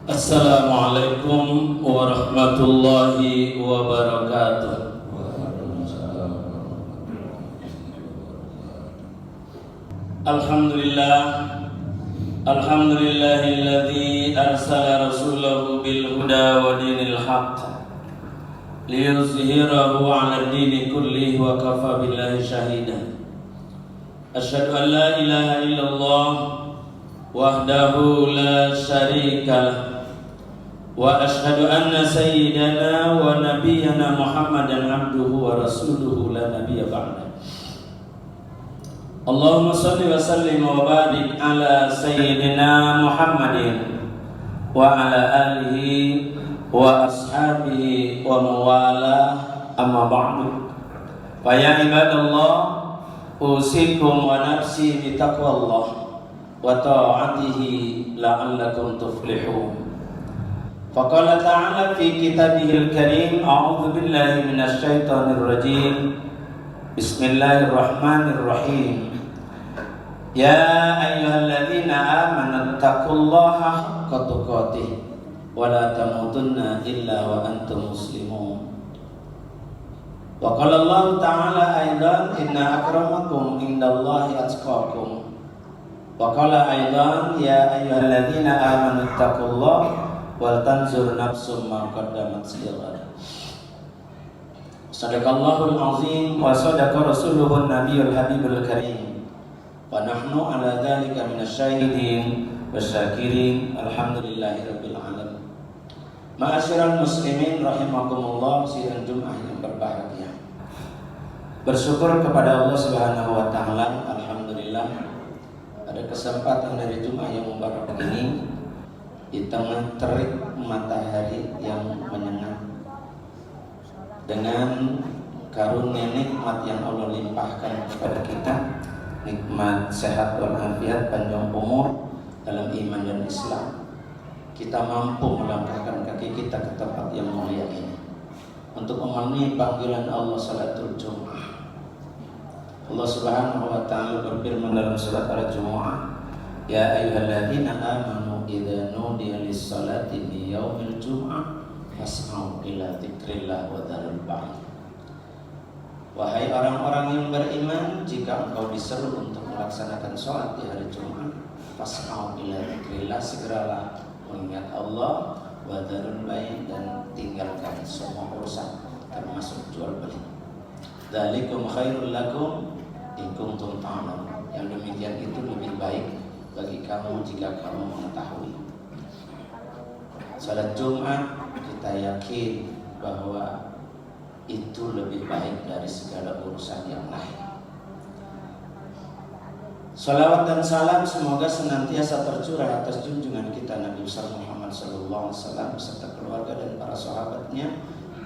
Assalamualaikum warahmatullahi wabarakatuh. Alhamdulillah, alhamdulillahilladzi arsala rasulahu bil huda wa dinil haqq liyuzhirahu 'ala ad-dini kullihi wa kafa billahi shahida. Asyhadu an la ilaha illallah wahdahu la syarika lah wa asyhadu anna sayyidana wa nabiyyana Muhammadan abduhu wa rasuluhu la nabiyya ba'da. Allahumma shalli wa sallim wa barik ala sayyidina Muhammadin wa ala alihi wa ashabihi wa mawala, amma ba'du. Fa ya ibadallah, usikum wa nafsi bi taqwallah wa ta'atihi la'allakum tuflihun. Faqala ta'ala fi kitabihil karim, a'udzu billahi minasy syaithanir rajim. Bismillahirrahmanirrahim. Ya ayyuhalladzina amanu taqullaha haqqa tuqatih wa la tamutunna illa wa antum muslimun. Wa qala Allah ta'ala aidan, inna akramakum indallahi atqakum. Wa qala aidan, ya ayyuhalladzina amanu taqullaha wal tanzur nafsum ma qaddamat lighad. Sadaqallahul azim wa sadaqa rasuluhun nabiyul habibul karim. Wa nahnu ala dzalika minasyahidin wasyakirin. Alhamdulillahirabbil alamin. Ma'asyiral muslimin rahimakumullah, sidang Jumat yang berbahagia. Bersyukur kepada Allah Subhanahu wa taala, alhamdulillah pada kesempatan dari Jumat yang mubarak ini, di tengah terik matahari yang menyengat, dengan karunia nikmat yang Allah limpahkan kepada kita, nikmat sehat walafiat, panjang umur dalam iman dan Islam, kita mampu melangkahkan kaki kita ke tempat yang mulia ini untuk memenuhi panggilan Allah salatul Jum'ah. Allah Subhanahu wa taala berfirman dalam surat Al-Jumu'ah, ya ayyuhalladzina amanu idza nudiya lis-salati min yaumil jum'ah fas'au ila dzikrillah wa dzarul ba'd. Wahai orang-orang yang beriman, jika engkau diseru untuk melaksanakan sholat di hari Jumat, fas'au ila dzikrillah, segeralah mengingat Allah, wa dzarul ba'd, dan tinggalkan semua urusan termasuk jual beli. Dzalikum khairul lakum in kuntum ta'lamun. Yang demikian itu lebih baik bagi kamu jika kamu mengetahui. Salat Jumat kita yakin bahwa itu lebih baik dari segala urusan yang lain. Salawat dan salam semoga senantiasa tercurah atas junjungan kita Nabi besar Muhammad SAW beserta keluarga dan para sahabatnya.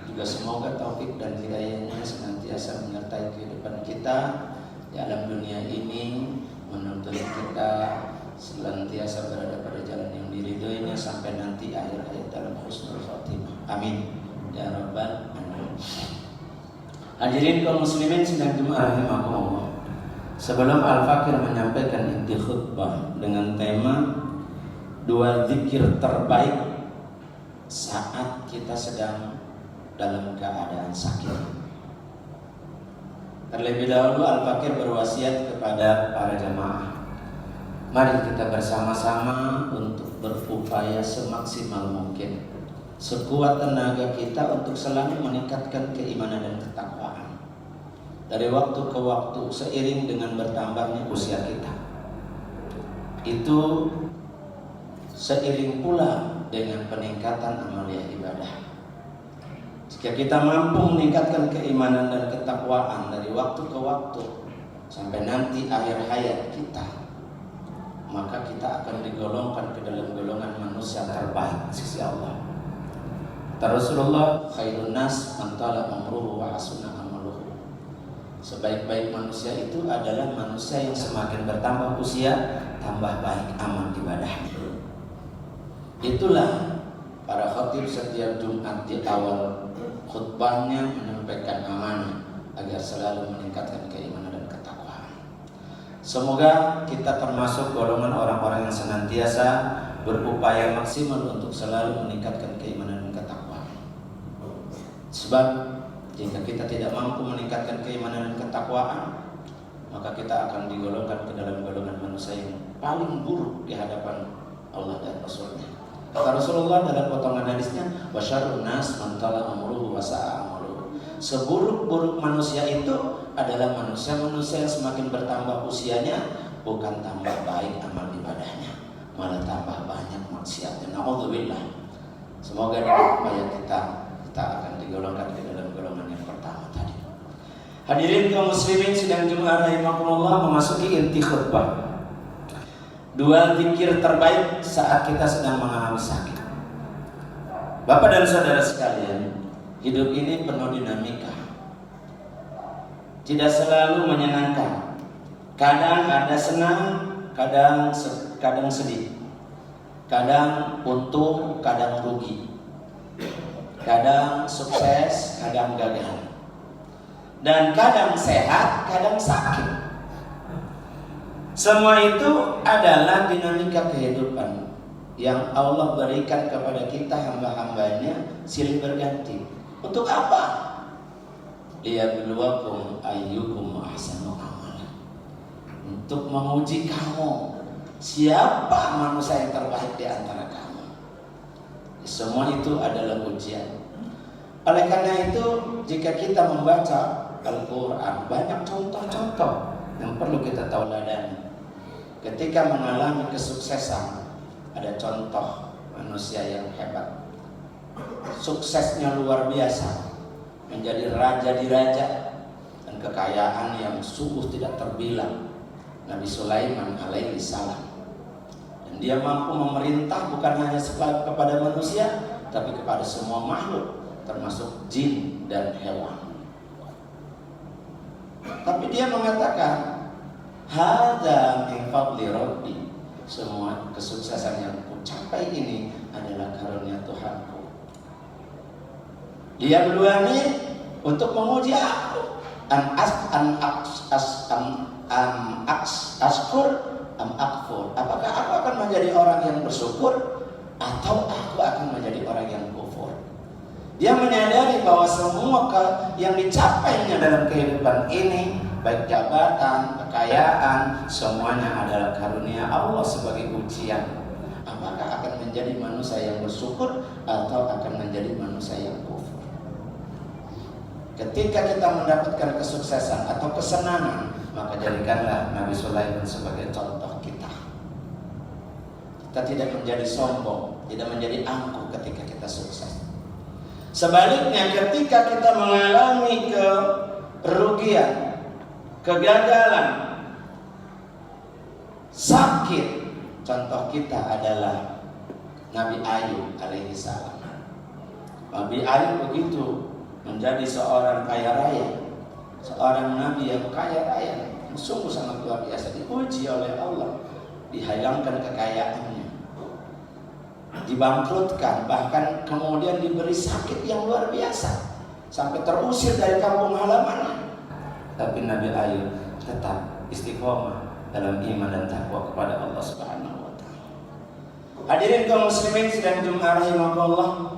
Juga semoga taufik dan hidayahnya senantiasa menyertai kehidupan kita di alam dunia ini, menuntun kita senantiasa berada pada jalan yang diridhoinya sampai nanti akhir hayat dalam husnul khatimah. Amin ya rabbal alamin. Hadirin kaum muslimin sidang Jumat rahimakumullah. Sebelum Al-Fakir menyampaikan inti khutbah dengan tema dua zikir terbaik saat kita sedang dalam keadaan sakit, terlebih dahulu Al-Fakir berwasiat kepada para jamaah, mari kita bersama-sama untuk berupaya semaksimal mungkin, sekuat tenaga kita untuk selalu meningkatkan keimanan dan ketakwaan dari waktu ke waktu seiring dengan bertambahnya usia kita. Itu seiring pula dengan peningkatan amalia ibadah. Jika kita mampu meningkatkan keimanan dan ketakwaan dari waktu ke waktu sampai nanti akhir hayat kita, maka kita akan digolongkan ke dalam golongan manusia terbaik di sisi Allah. Rasulullah khairun nas man tala umruhu wa hasuna amaluhu. Sebaik-baik manusia itu adalah manusia yang semakin bertambah usia, tambah baik amal ibadahnya. Itulah para khatib setiap Jumat di awal khutbahnya menyampaikan amanah agar selalu meningkatkan keimanan dan ketakwaan. Semoga kita termasuk golongan orang-orang yang senantiasa berupaya maksimal untuk selalu meningkatkan keimanan dan ketakwaan. Sebab jika kita tidak mampu meningkatkan keimanan dan ketakwaan, maka kita akan digolongkan ke dalam golongan manusia yang paling buruk di hadapan Allah dan Rasulnya. Kata Rasulullah dalam potongan hadisnya, wa syarrun nas man tala amruhu wa sa'a amaluhu. Seburuk-buruk manusia itu adalah manusia-manusia yang semakin bertambah usianya, bukan tambah baik amal ibadahnya, malah tambah banyak maksiatnya. Na'udzubillah. Semoga supaya kita akan digolongkan ke dalam golongan yang pertama tadi. Hadirin kaum muslimin sidang Jumat rahimakumullah, memasuki inti khutbah. Dua zikir terbaik saat kita sedang mengalami sakit. Bapak dan saudara sekalian, hidup ini penuh dinamika. Tidak selalu menyenangkan. Kadang ada senang, kadang sedih. Kadang untung, kadang rugi. Kadang sukses, kadang gagal. Dan kadang sehat, kadang sakit. Semua itu adalah dinamika kehidupan yang Allah berikan kepada kita hamba-hambanya silih berganti. Untuk apa? Liyabluwakum ayyukum ahsanu amala. Untuk menguji kamu, siapa manusia yang terbaik di antara kamu. Semua itu adalah ujian. Oleh karena itu, jika kita membaca Al-Quran, banyak contoh-contoh yang perlu kita tauladani. Ketika mengalami kesuksesan, ada contoh manusia yang hebat, suksesnya luar biasa, menjadi raja di raja, dan kekayaan yang sungguh tidak terbilang. Nabi Sulaiman alaihi salam. Dan dia mampu memerintah bukan hanya kepada manusia, tapi kepada semua makhluk, termasuk jin dan hewan. Tapi dia mengatakan, hadza min fadli rabbi. Semua kesuksesan yang ku capai ini adalah karunia Tuhanku. Dia berduani untuk menguji aku. Askur am akfur. Apakah aku akan menjadi orang yang bersyukur atau aku akan menjadi orang yang kufur? Dia menyadari bahwa semua yang dicapainya dalam kehidupan ini, baik jabatan, kekayaan, semuanya adalah karunia Allah sebagai ujian. Apakah akan menjadi manusia yang bersyukur atau akan menjadi manusia yang kufur? Ketika kita mendapatkan kesuksesan atau kesenangan, maka jadikanlah Nabi Sulaiman sebagai contoh kita. Kita tidak menjadi sombong, tidak menjadi angkuh ketika kita sukses. Sebaliknya, ketika kita mengalami kerugian, kegagalan, sakit, contoh kita adalah Nabi Ayub alaihi salam. Nabi Ayub begitu menjadi seorang kaya raya, seorang nabi yang kaya raya, sungguh sangat luar biasa, diuji oleh Allah, dihilangkan kekayaannya, dibangkrutkan, bahkan kemudian diberi sakit yang luar biasa sampai terusir dari kampung halamannya. Tapi Nabi Ayub tetap istiqomah dalam iman dan takwa kepada Allah Subhanahu wa taala. Hadirin kaum muslimin sidang Jumat rahimakumullah.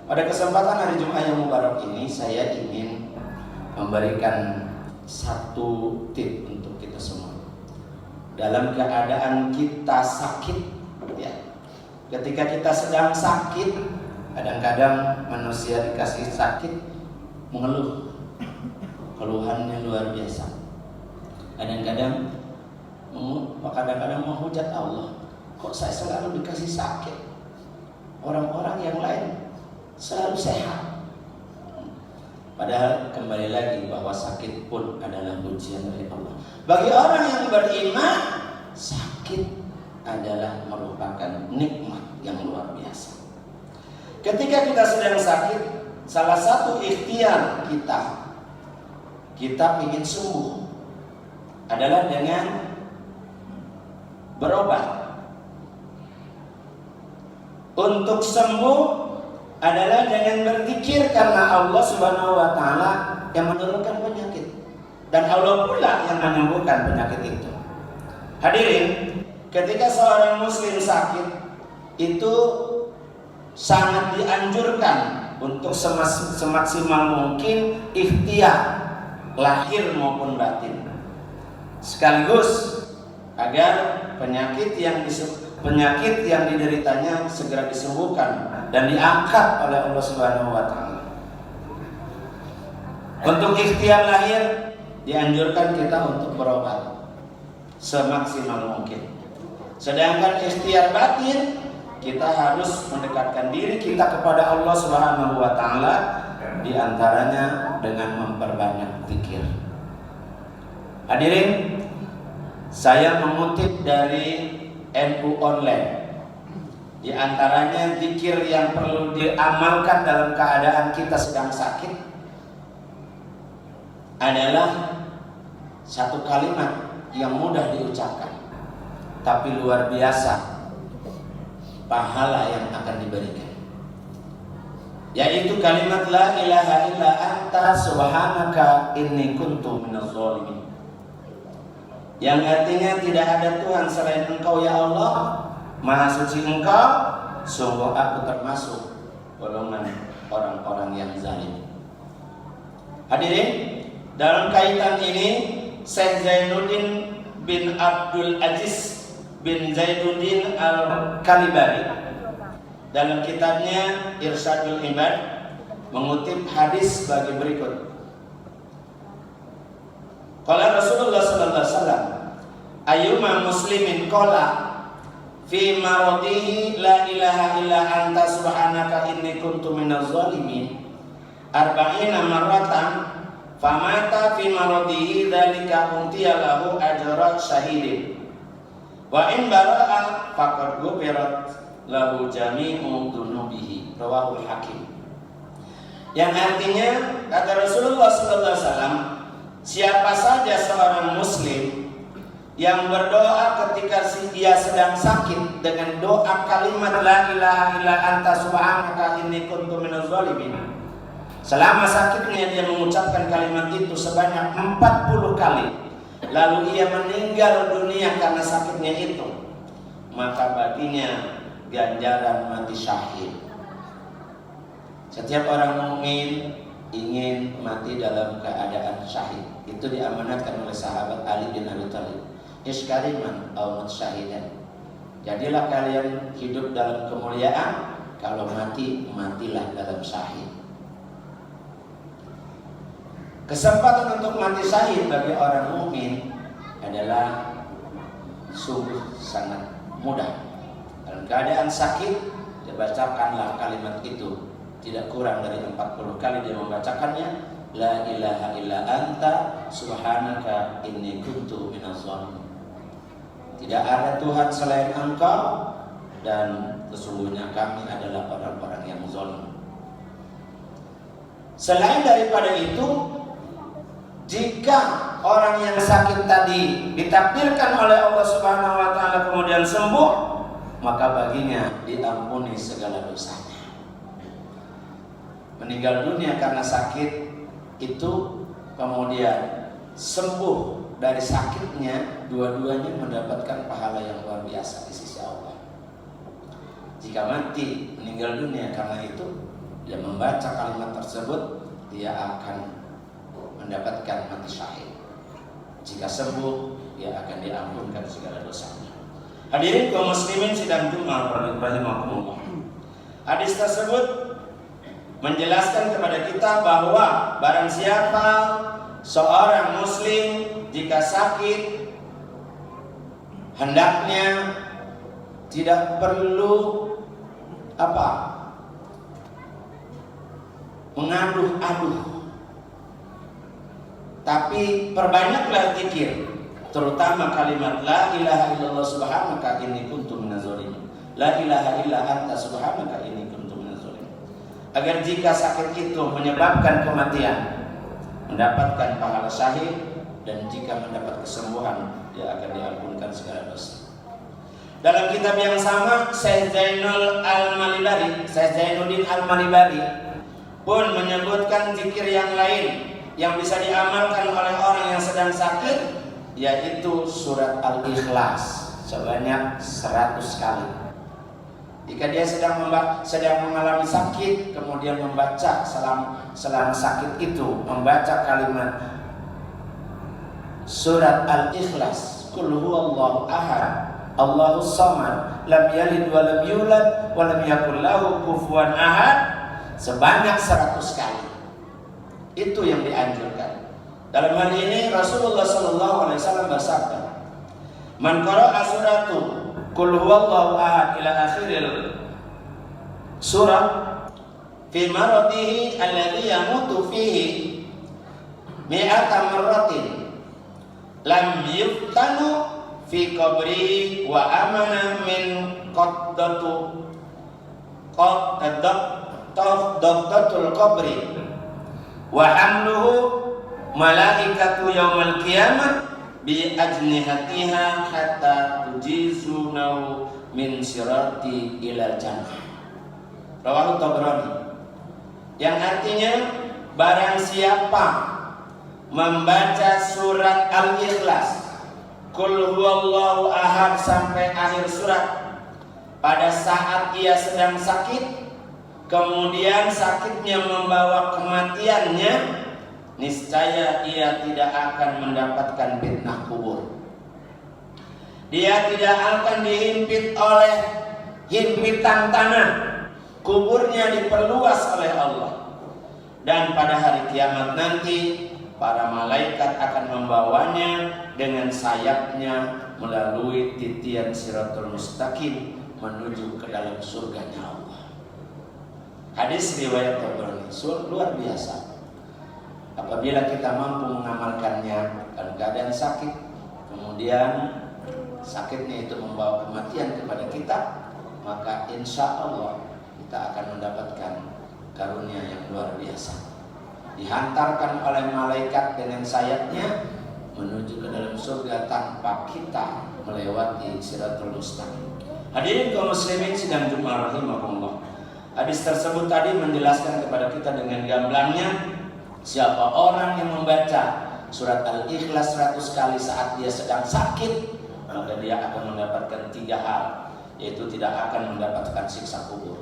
Pada kesempatan hari Jumat yang mubarak ini, saya ingin memberikan satu tip untuk kita semua. Dalam keadaan kita sakit, ya. Ketika kita sedang sakit, kadang-kadang manusia dikasih sakit mengeluh, keluhannya luar biasa. Kadang-kadang menghujat Allah, kok saya selalu dikasih sakit, orang-orang yang lain selalu sehat. Padahal kembali lagi bahwa sakit pun adalah ujian dari Allah. Bagi orang yang beriman, sakit adalah merupakan nikmat yang luar biasa. Ketika kita sedang sakit, salah satu ikhtiar kita ingin sembuh adalah dengan berobat. Untuk sembuh adalah dengan berzikir, karena Allah Subhanahu wa taala yang menurunkan penyakit dan Allah pula yang menyembuhkan penyakit itu. Hadirin, ketika seorang muslim sakit, itu sangat dianjurkan untuk semaksimal mungkin ikhtiar lahir maupun batin, sekaligus agar penyakit yang dideritanya segera disembuhkan dan diangkat oleh Allah Subhanahu wa taala. Untuk ikhtiar lahir dianjurkan kita untuk berobat semaksimal mungkin. Sedangkan ikhtiar batin, kita harus mendekatkan diri kita kepada Allah Subhanahu wa taala, di antaranya dengan memperbanyak zikir. Hadirin, saya mengutip dari NU Online. Di antaranya zikir yang perlu diamalkan dalam keadaan kita sedang sakit adalah satu kalimat yang mudah diucapkan, tapi luar biasa pahala yang akan diberikan, yaitu kalimat la ilaha illa anta subhanaka inni kuntu minaz zalimin, yang artinya tidak ada Tuhan selain Engkau ya Allah, Maha suci Engkau, sungguh aku termasuk golongan orang-orang yang zalim. Hadirin, dalam kaitan ini Syekh Zainuddin bin Abdul Aziz bin Zainuddin Al-Kalibari dalam kitabnya Irsyadul Ibad mengutip hadis bagi berikut. Qala Rasulullah sallallahu alaihi wasallam, ayyuma muslimin qala fi maradihi la ilaha illa anta subhanaka inni kuntu minaz zalimin arba'ina marratan famata fi maradihi dzalika untiya lahu ajra syahidin wa in bara'a faqad ghufirat lahu jami'u dunubihi, rawahul Hakim. Yang artinya, kata Rasulullah sallallahu alaihi wasallam, siapa saja seorang muslim yang berdoa ketika dia sedang sakit dengan doa kalimat la ilaha illa anta subhanaka inni kuntu minaz zalimin, selama sakitnya dia mengucapkan kalimat itu sebanyak 40 kali, lalu ia meninggal dunia karena sakitnya itu, maka baginya ganjaran mati syahid. Setiap orang mukmin ingin mati dalam keadaan syahid. Itu diamanatkan oleh sahabat Ali bin Abi Thalib. Iskariman aw syahidan. Jadilah kalian hidup dalam kemuliaan, kalau mati, matilah dalam syahid. Kesempatan untuk mati syahid bagi orang mukmin adalah sungguh sangat mudah. Dalam keadaan sakit, dibacakanlah kalimat itu. Tidak kurang dari 40 kali dia membacakannya. La ilaha illa anta subhanaka inni kuntu minaz zalimin. Tidak ada Tuhan selain Engkau, dan sesungguhnya kami adalah orang-orang yang zalim. Selain daripada itu, jika orang yang sakit tadi ditakdirkan oleh Allah Subhanahu wa taala kemudian sembuh, maka baginya diampuni segala dosanya. Meninggal dunia karena sakit itu kemudian sembuh dari sakitnya, dua-duanya mendapatkan pahala yang luar biasa di sisi Allah. Jika mati meninggal dunia karena itu, dia membaca kalimat tersebut, dia akan mendapatkan mati syahid. Jika sembuh, dia akan diampunkan segala dosanya. Hadirin kaum muslimin sidang Jumat rahimakumullah. Hadis tersebut menjelaskan kepada kita bahwa barang siapa seorang muslim jika sakit, hendaknya tidak perlu mengaduh-aduh, tapi perbanyaklah zikir, terutama kalimat la ilaha illallah subhanaka inni kuntu minaz zalimin, la ilaha illa anta subhanaka inni kuntu minaz zalimin, agar jika sakit itu menyebabkan kematian, mendapatkan pahala syahid, dan jika mendapat kesembuhan, dia akan diampunkan segala dosa. Dalam kitab yang sama, Syekh Zainuddin Al-Malibari pun menyebutkan zikir yang lain yang bisa diamalkan oleh orang yang sedang sakit, yaitu surat Al-Ikhlas sebanyak 100 kali. Jika dia sedang mengalami sakit, kemudian membaca selama sakit itu, membaca kalimat surat Al-Ikhlas, Qul huwallahu ahad, Allahus samad, lam yalid wa lam yulad wa lam yakul lahu kufuwan ahad sebanyak 100 kali. Itu yang dianjurkan. Dalam hal ini Rasulullah SAW bersabda, "Man qara'a suratu Qul huwallahu ahad ila akhiril surah fi maradihi alladhi yamutu fihi mi'ata marratin lam yuftanu fi qabri wa amana min qaddatul qabri wa hamluhu malaikatu yaumal qiyamah bi ajnihatiha hatta tujizunahu min sirati ilal jannah." Rawahu Tabrani. Yang artinya, barang siapa membaca surat Al-Ikhlas, Qul huwallahu ahad sampai akhir surat pada saat ia sedang sakit, kemudian sakitnya membawa kematiannya, niscaya ia tidak akan mendapatkan fitnah kubur. Dia tidak akan dihimpit oleh himpitan tanah. Kuburnya diperluas oleh Allah. Dan pada hari kiamat nanti, para malaikat akan membawanya dengan sayapnya melalui titian Siratul Mustaqim menuju ke dalam surganya Allah. Hadis riwayat Tabrani, luar biasa. Apabila kita mampu mengamalkannya dalam keadaan sakit, kemudian sakitnya itu membawa kematian kepada kita, maka insya Allah kita akan mendapatkan karunia yang luar biasa. Dihantarkan oleh malaikat dengan sayapnya menuju ke dalam surga tanpa kita melewati Siratul Mustaqim. Hadirin kaum muslimin sidang Jumat rahimakumullah. Hadis tersebut tadi menjelaskan kepada kita dengan gamblangnya, siapa orang yang membaca surat Al-Ikhlas 100 kali saat dia sedang sakit, maka dia akan mendapatkan 3 hal, yaitu tidak akan mendapatkan siksa kubur.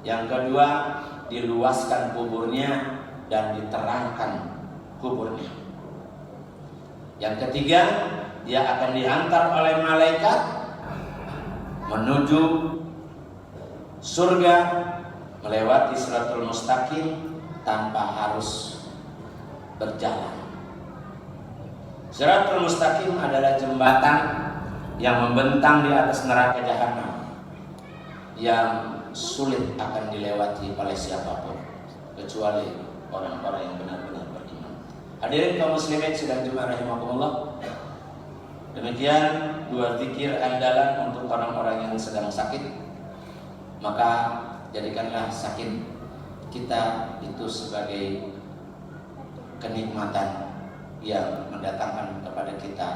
Yang kedua, diluaskan kuburnya dan diterangkan kuburnya. Yang ketiga, dia akan dihantar oleh malaikat menuju surga melewati Siratul Mustaqim tanpa harus berjalan. Siratul Mustaqim adalah jembatan yang membentang di atas neraka jahanam yang sulit akan dilewati oleh siapapun kecuali orang-orang yang benar-benar beriman. Hadirin kaum muslimin sidang Jumat rahimakumullah. Demikian 2 zikir andalan untuk orang-orang yang sedang sakit. Maka jadikanlah sakit kita itu sebagai kenikmatan yang mendatangkan kepada kita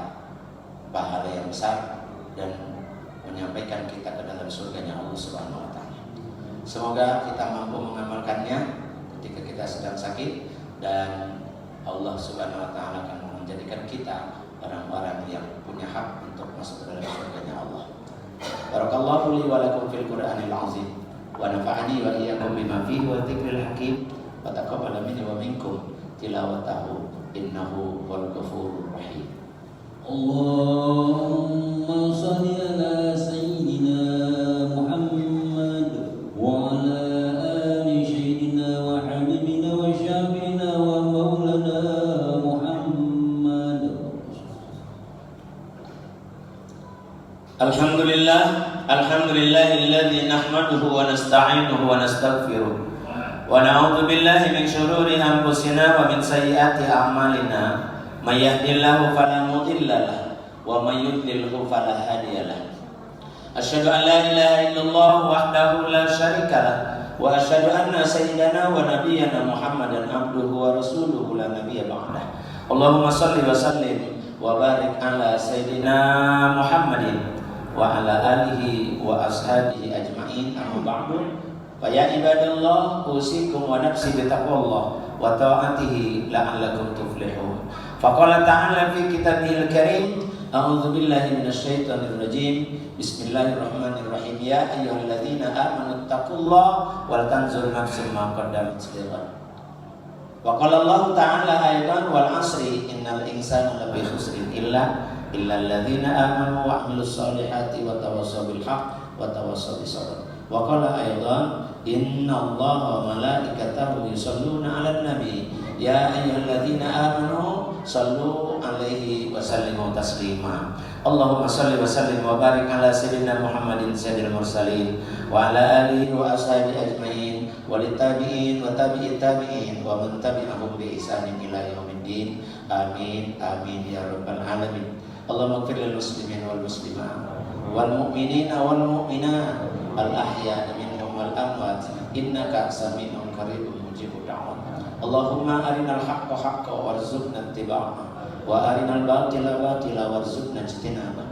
pahala yang besar dan menyampaikan kita ke dalam surganya Allah Subhanahu wa taala. Semoga kita mampu mengamalkannya ketika kita sedang sakit, dan Allah Subhanahu wa taala akan menjadikan kita orang-orang yang punya hak untuk masuk ke dalam surganya Allah. Barakallahu li wa lakum fil Qur'anil azim wa nafa'ani wa iyyakum bima fihi wa dzikril hakim wa taqabbala minni wa minkum tilawatahu innahu wal ghafurur rahim. Allahumma shalli ala sayyidina Muhammad wa ala ali sayyidina wa habibina wa syafi'ina wa maulana Muhammad. Alhamdulillahilladzi nahmaduhu wa nasta'inuhu wa nastaghfiruh wa na'udzu billahi min shururi anfusina wa min sayyiati a'malina. May yahdihillahu fala mudilla lahu wa may yudlilhu fala hadiya lahu. Asyhadu an la ilaha illallah wahdahu la syarika lah wa asyhadu anna sayyidana wa nabiyyana Muhammadan abduhu wa rasuluhu la nabiyya ba'dah. Allahumma shalli wa sallim wa barik ala sayyidina Muhammadin wa ala alihi wa ashabihi ajma'in, amma ba'du. Fa ya ibadallah, usikum wa nafsi bi taqwallah wa ta'atihi la'allakum tuflihun. Faqala ta'ala fi kitabihil karim, A'udzubillahi minasyaitonirrajim. Bismillahirrahmanirrahim. Ya ayyuhalladzina amanu taqullaha wal tanzur nafsum ma qaddamat lighad. Wa qala Allah ta'ala aidan wal 'asri innal insana lafi khusrin illa alladzina amanu wa 'amilus solihati wa tawassaw bil haqq wa tawassaw bis sabr. Wa qala aidan innallaha wa malaikatahu yusholluna 'alan nabi ya ayyuhalladzina amanu sallu 'alaihi wa sallimu taslima. Allahumma salli wa sallim wa barik ala sayyidina Muhammadin sayyidil mursalin wa ala alihi wa ashabihi ajmain wa litabi'in wa tabi'it tabi'in wa man tabi'ahum bi ihsanin ila yaumiddin. Amin amin ya rabbal alamin. Allahumma ighfir lil muslimin wal muslimat wal mu'minina wal mu'minat al ahya'i minhum wal amwat innaka sami'un qaribun mujibud da'wat. Allahumma arinal haqqa haqqan warzuqna ittiba'ahu wa arinal batila batila warzuqna ijtinabah.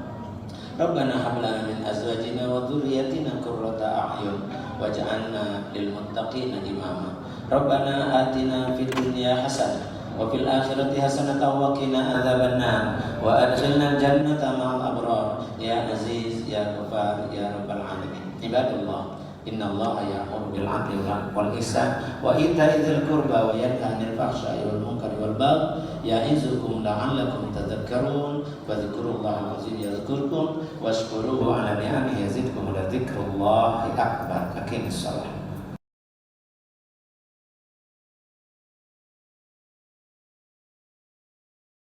Rabbana hab lana min azwajina wa dhurriyyatina qurrata a'yun waj'alna lil muttaqina imama. Rabbana atina fid dunya hasanah wa fil akhirati hasanatan wa qina adzabannar wa adkhilna jannata ma'al abrar ya aziz ya ghafar ya rabbal alamin. Ibadallah, innallaha ya'muru bil 'adli wal ihsan wa ita'i dzil qurba wa yanha 'anil fahsya'i wal munkari wal baghi ya'izukum la'allakum tadhakkarun. Fadhkurullaha al-'azim yadhkurkum washkuruhu 'ala ni'amihi yazidkum wa la dzikrullahi akbar. Aqimissalah.